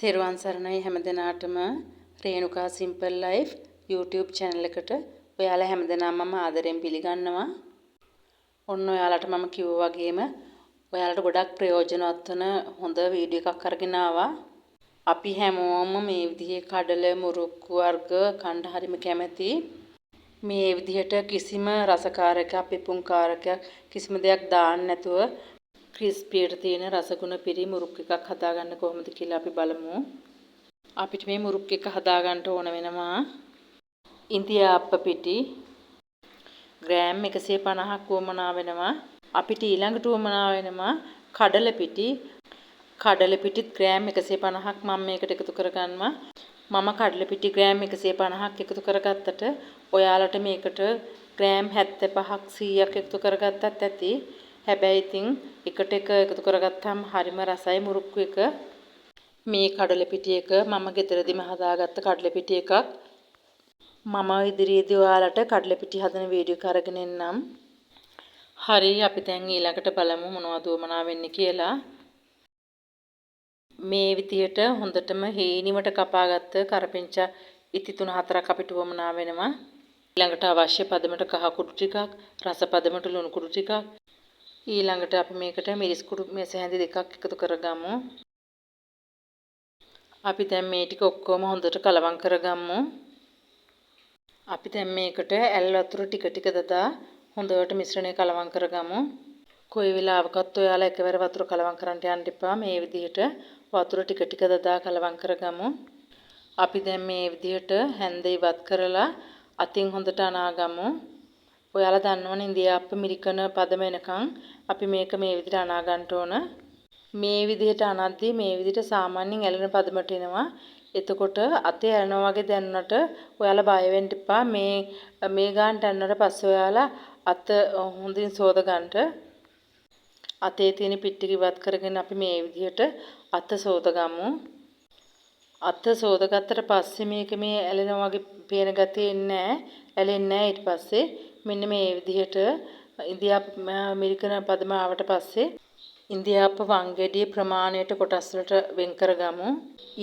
තෙරුවන් සරණයි හැමදෙනාටම Renuka simple life YouTube channel එකට ඔයාලා හැමදෙනාම මම ආදරෙන් පිළිගන්නවා. ඔන්න ඔයාලට මම කිව්වා වගේම ඔයාලට ගොඩක් ප්‍රයෝජනවත් වෙන හොඳ වීඩියෝ එකක් අරගෙන ආවා. අපි හැමෝම මේ විදිහේ කඩල මුරුක්කු වර්ග කන්න හරිම කැමති. මේ විදිහට කිසිම රසකාරකයක් පිපුම්කාරකයක් කිසිම දෙයක් දාන්න නැතුව ක්‍රිස්පියට තියෙන රසගුණ පිරි මුරුක්කු එකක් හදාගන්න කොහොමද කියලා අපි බලමු. අපිට මේ මුරුක්කු එක හදාගන්න ඕන වෙනවා ඉන්දියාප්ප පිටි ග්‍රෑම් 150ක් වුවමනා වෙනවා. අපිට ඊළඟට වුවමනා වෙනවා කඩල පිටිත් ග්‍රෑම් 150ක් මම මේකට එකතු කරගන්නවා. මම කඩල පිටි ග්‍රෑම් 150ක් එකතු කරගත්තට ඔයාලට මේකට ග්‍රෑම් 75ක් 100ක් එකතු කරගත්තත් ඇති. හැබැයි ඉතින් එකට එක එකතු කරගත්තාම හරිම රසයි මුරුක්කු එක. මේ කඩල පිටි එක මම ගෙදරදිම හදාගත්ත කඩල පිටි එකක්. මම ඉදිරියේදී ඔයාලට කඩල පිටි හදන වීඩියෝ එක අරගෙන එන්නම්. හරි අපි දැන් ඊළඟට බලමු මොනවද වමනා වෙන්නේ කියලා. මේ විදියට හොඳටම හේනිවට කපාගත්ත කරපිංචා ඉති 3-4ක් අපිට වමනා වෙනවා. ඊළඟට අවශ්‍ය පදමට කහ කුඩු ටිකක්, රස පදමට ලුණු කුඩු ටිකක්. ඊළඟට අපි මේකට මිරිස් කුඩු මෙසැහැඳි දෙකක් එකතු කරගමු. අපි දැන් මේ ටික ඔක්කොම හොඳට කලවම් කරගමු. අපි දැන් මේකට ඇල් වතුර ටික ටික දදා හොඳට මිශ්‍රණය කලවම් කරගමු. කොයි වෙලාවකත් ඔයාලා එකවර වතුර කලවම් කරන්න යන්න එපා. මේ විදිහට වතුර ටික ටික දදා කලවම් කරගමු. අපි දැන් මේ විදිහට හැන්ද ඉවත් කරලා අතින් හොඳට අනාගමු. ඔයාලා දන්නවනේ ඉන්දියාප්ප මිරිකන පදම එනකන් අපි මේක මේ විදිහට අනා ගන්න ඕන. මේ විදිහට අනද්දී මේ විදිහට සාමාන්‍යයෙන් ඇලෙන පදමට එනවා. එතකොට අතේ ඇලෙනවා වගේ දැනුණට ඔයාලා බය වෙන්න එපා. මේ ගානට ඇලුනට පස්සේ ඔයාලා අත හොඳින් සෝද ගන්නට. අතේ තියෙන පිට්ටික ඉවත් කරගෙන අපි මේ විදිහට අත සෝදගමු. අත සෝදගත්තට පස්සේ මේක මේ ඇලෙනවා වගේ පේන ගතිය එන්නේ නැහැ. ඇලෙන්නේ නැහැ. ඊට පස්සේ මෙන්න මේ විදිහට ඉන්දියාප්ප මිරිකන පදම ආවට පස්සේ ඉන්දියාප්ප වංගෙඩිය ප්‍රමාණයට කොටස් වලට වෙන් කරගමු.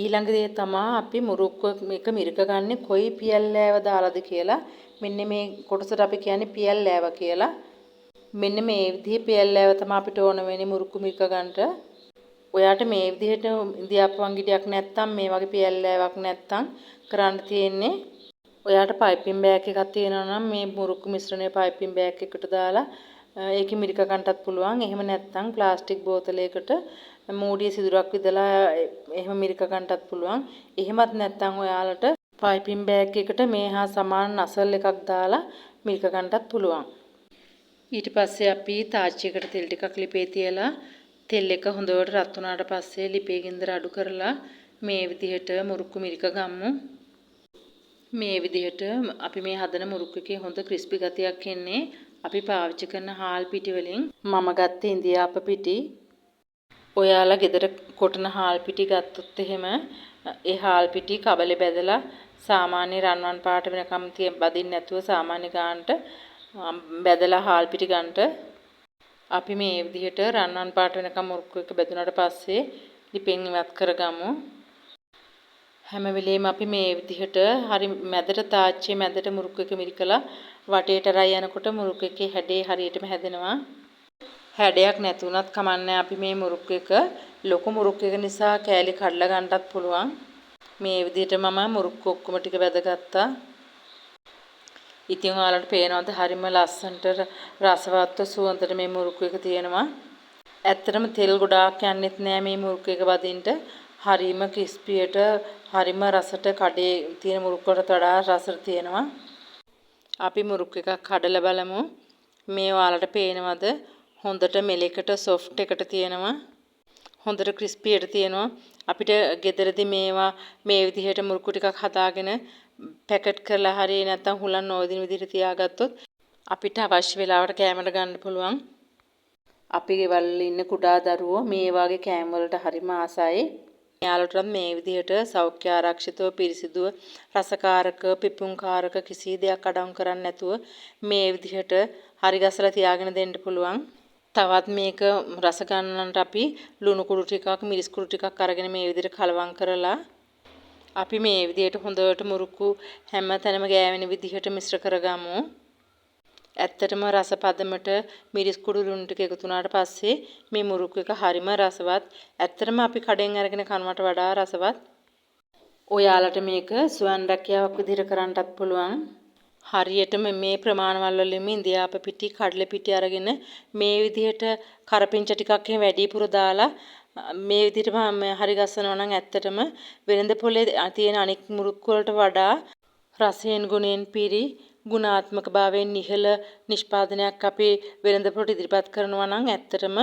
ඊළඟ දේ තමයි අපි මුරුක්කු මේක මිරික ගන්න කොයි පියල් ලෑව දාලාද කියලා. මෙන්න මේ කොටසට අපි කියන්නේ පියල් ලෑව කියලා. මෙන්න මේ විදිහේ පියල් ලෑව තමයි අපිට ඕන වෙන්නේ මුරුක්කු මිරික ගන්නට. ඔයාට මේ විදිහට ඉන්දියාප්ප වංගෙඩියක් නැත්තම් මේ වගේ පියල් ලෑවක් නැත්තම් කරන්න තියෙන්නේ ඔයාට පයිපින් බෑග් එකක් තියෙනවා නම් මේ මුරුක්කු මිශ්‍රණය පයිපින් බෑග් එකකට දාලා ඒකේ මිරික ගන්නටත් පුළුවන්. එහෙම නැත්නම් ප්ලාස්ටික් බෝතලයකට මූඩිය සිදුරක් විදලා එහෙම මිරික ගන්නටත් පුළුවන්. එහෙමත් නැත්නම් ඔයාලට පයිපින් බෑග් එකට මේ හා සමාන නසල් එකක් දාලා මිරික ගන්නටත් පුළුවන්. ඊට පස්සේ අපි තාච්චියකට තෙල් ටිකක් ලිපේ තියලා තෙල් එක හොඳට රත් වුණාට පස්සේ ලිපේ ගින්දර අඩු කරලා මේ විදිහට මුරුක්කු මිරික ගමු. මේ විදිහට අපි මේ හදන මුරුක්කු එකේ හොඳ ක්‍රිස්පි ගතියක් එන්නේ අපි පාවිච්චි කරන හාල් පිටි වලින්. මම ගත්තේ ඉන්දියාප්ප පිටි. ඔයාලා ගෙදර කොටන හාල් පිටි ගත්තොත් එහෙම ඒ හාල් පිටි කබලේ බැදලා සාමාන්‍ය රන්වන් පාට වෙනකම් බදින්න නැතුව සාමාන්‍ය ගානට බැදලා හාල් පිටි ගන්නට. අපි මේ විදිහට රන්වන් පාට වෙනකම් මුරුක්කු එක බැදුනට පස්සේ ලිපෙන් ඉවත් කරගමු. හැම වෙලේම අපි මේ විදිහට හරි මැදට තාච්චියේ මැදට මුරුක්කු එක මිරිකලා වටේට රයි යනකොට මුරුක්කු එකේ හැඩේ හරියටම හැදෙනවා. හැඩයක් නැතුණත් කමන්නේ අපි මේ මුරුක්කු එක ලොකු මුරුක්කු එක නිසා කෑලි කඩලා ගන්නටත් පුළුවන්. මේ විදිහට මම මුරුක්කු ඔක්කොම ටික බැදගත්තා. ඉතින් ඔයාලට පේනවද හරිම ලස්සනට රසවත්ව සුවඳට මේ මුරුක්කු එක තියෙනවා. ඇත්තටම තෙල් ගොඩාක් යන්නෙත් නෑ මේ මුරුක්කු එක බදින්න. හරිම ක්‍රිස්පියට හරිම රසට කඩේ තියෙන මුරුක්කුවට වඩා රසට තියෙනවා. අපි මුරුක්කු එකක් කඩලා බලමු. මේ ඔයාලට පේනවද හොඳට මෙලෙකට සොෆ්ට් එකට තියෙනවා. හොඳට ක්‍රිස්පියට තියෙනවා. අපිට ගෙදරදී මේවා මේ විදිහට මුරුක්කු ටිකක් හදාගෙන පැකට් කරලා හරිය නැත්නම් හුලන් නොවදින විදිහට තියාගත්තොත් අපිට අවශ්‍ය වෙලාවට කෑමට ගන්න පුළුවන්. අපි ගෙවල් වල ඉන්න කුඩා දරුවෝ මේ වගේ කෑම වලට හරිම ආසයි. යාළුවටත් මේ විදිහට සෞඛ්‍ය ආරක්ෂිතව පිරිසිදුව රසකාරක පිපුම්කාරක කිසි දෙයක් අඩංගු කරන්නේ නැතුව මේ විදිහට හරි ගසලා තියාගෙන දෙන්න පුළුවන්. තවත් මේක රස ගන්නන්ට අපි ලුණු කුඩු ටිකක් මිරිස් කුඩු ටිකක් අරගෙන මේ විදිහට කලවම් කරලා අපි මේ විදිහට හොඳට මුරුක්කු හැම තැනම ගෑවෙන විදිහට මිශ්‍ර කරගමු. ඇත්තටම රස පදමට මිරිස් කුඩු ලුණු ටික එකතු වුණාට පස්සේ මේ මුරුක්කු එක හරිම රසවත්. ඇත්තටම අපි කඩෙන් අරගෙන කනවට වඩා රසවත්. ඔයාලට මේක සුවන් රැකියාවක් විදිහට කරන්නටත් පුළුවන්. හරියටම මේ ප්‍රමාණවල වලින්ම ඉන්දියාප පිටි කඩල පිටි අරගෙන මේ විදිහට කරපිංච ටිකක් එහෙම වැඩිපුර දාලා මේ විදිහටම හරි ගස්සනවා නම් ඇත්තටම වෙළඳ පොලේ තියෙන අනික් මුරුක්කු වලට වඩා රසයෙන් ගුණයෙන් පිරි ගුණාත්මක භාවයෙන් ඉහළ නිෂ්පාදනයක් අපේ වෙළඳ පොලට ඉදිරිපත් කරනවා නම් ඇත්තටම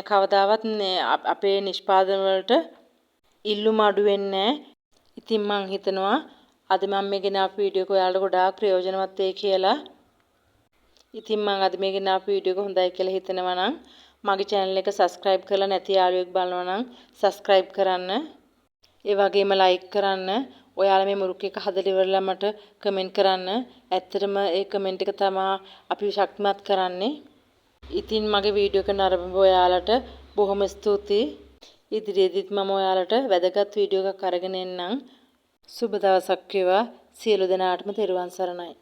කවදාවත් අපේ නිෂ්පාදන වලට ඉල්ලුම අඩු වෙන්නේ නැහැ. ඉතින් මං හිතනවා අද මම මේ ගෙනාපු වීඩියෝ එක ඔයාලට ගොඩාක් ප්‍රයෝජනවත් වෙයි කියලා. ඉතින් මම අද මේ ගෙනාපු වීඩියෝ එක හොඳයි කියලා හිතනවා නම් මගේ channel එක subscribe කරලා නැති යාළුවෙක් බලනවා නම් subscribe කරන්න. ඒ වගේම like කරන්න. ඔයාලා මේ මුරුක් එක හදලා ඉවරලා මට comment කරන්න. ඇත්තටම ඒ comment එක තමයි අපි ශක්තිමත් කරන්නේ. ඉතින් මගේ වීඩියෝ එක නරඹපු ඔයාලට බොහොම ස්තුතියි. ඉදිරියේදීත් මම ඔයාලට වැදගත් වීඩියෝ එකක් අරගෙන එන්නම්. සුබ දවසක් වේවා. සියලු දෙනාටම තෙරුවන් සරණයි.